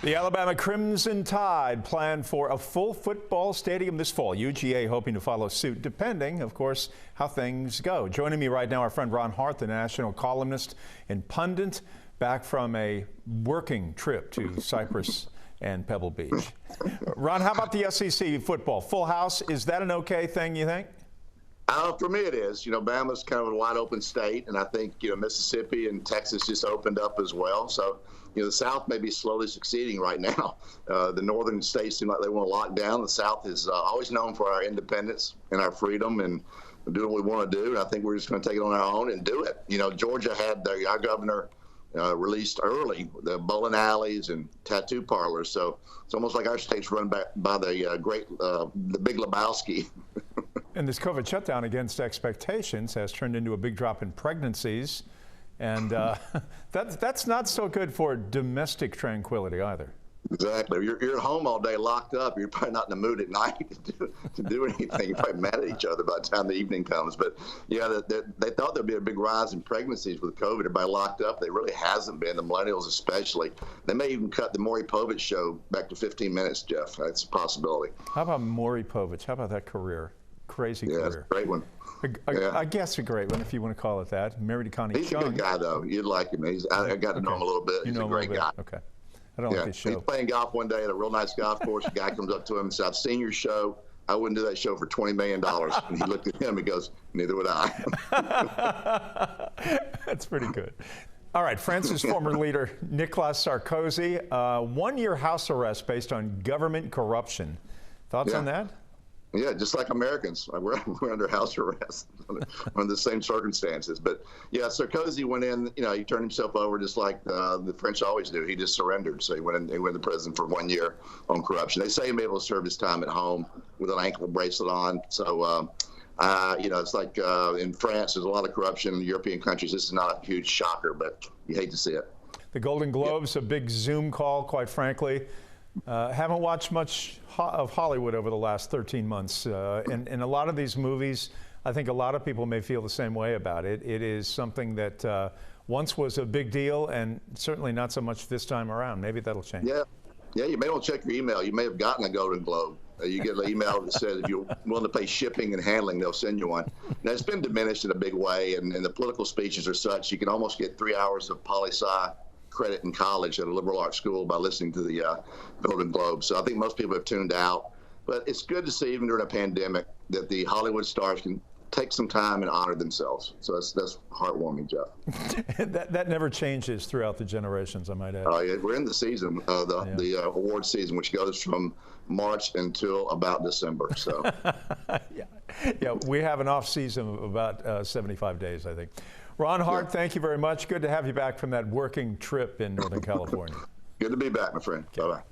The Alabama Crimson Tide plan for a full football stadium this fall. UGA hoping to follow suit, depending, of course, how things go. Joining me right now, our friend Ron Hart, the national columnist and pundit, back from a working trip to Cyprus and Pebble Beach. Ron, how about the SEC football? Full house, is that an okay thing, you think? For me, it is. Bama's kind of a wide open state, and I think, Mississippi and Texas just opened up as well. So, the South may be slowly succeeding right now. The northern states seem like they want to lock down. The South is always known for our independence and our freedom and doing what we want to do. And I think we're just going to take it on our own and do it. Georgia had our governor released early the bowling alleys and tattoo parlors. So it's almost like our state's run by the Big Lebowski. And this COVID shutdown against expectations has turned into a big drop in pregnancies. And that's not so good for domestic tranquility either. Exactly. You're at home all day locked up. You're probably not in the mood at night to do anything. You're probably mad at each other by the time the evening comes. But, yeah, they thought there'd be a big rise in pregnancies with COVID. Everybody locked up. There really hasn't been, the millennials especially. They may even cut the Maury Povich show back to 15 minutes, Jeff. That's a possibility. How about Maury Povich? How about that career? Crazy career. It's a great one. I guess a great one, if you want to call it that. Married to Connie He's Chung. a good guy, though. You'd like him. I got to know him a little bit. He's a great guy. Okay. I don't like his show. He's playing golf one day at a real nice golf course. A guy comes up to him and says, "I've seen your show. I wouldn't do that show for $20 million. And he looked at him and goes, "Neither would I." That's pretty good. All right, France's former leader, Nicolas Sarkozy, 1-year house arrest based on government corruption. Thoughts on that? Yeah, just like Americans. We're under house arrest under the same circumstances. But, yeah, Sarkozy went in, he turned himself over just like the French always do. He just surrendered. So he went to prison for 1 year on corruption. They say he'll be able to serve his time at home with an ankle bracelet on. So, it's like in France, there's a lot of corruption in European countries. This is not a huge shocker, but you hate to see it. The Golden Globes, a big Zoom call, quite frankly. Haven't watched much of Hollywood over the last 13 months. And a lot of these movies, I think a lot of people may feel the same way about it. It is something that once was a big deal and certainly not so much this time around. Maybe that'll change. Yeah, you may want to check your email. You may have gotten a Golden Globe. You get an email that says if you're willing to pay shipping and handling, they'll send you one. Now, it's been diminished in a big way, and the political speeches are such, you can almost get 3 hours of poli-sci credit in college at a liberal arts school by listening to the Golden Globe. So I think most people have tuned out. But it's good to see, even during a pandemic, that the Hollywood stars can take some time and honor themselves. So that's heartwarming, Jeff. that never changes throughout the generations, I might add. Oh, yeah, we're in the season, the award season, which goes from March until about December. So, yeah, we have an off season of about 75 days, I think. Ron Hart, thank you very much. Good to have you back from that working trip in Northern California. Good to be back, my friend. Bye-bye.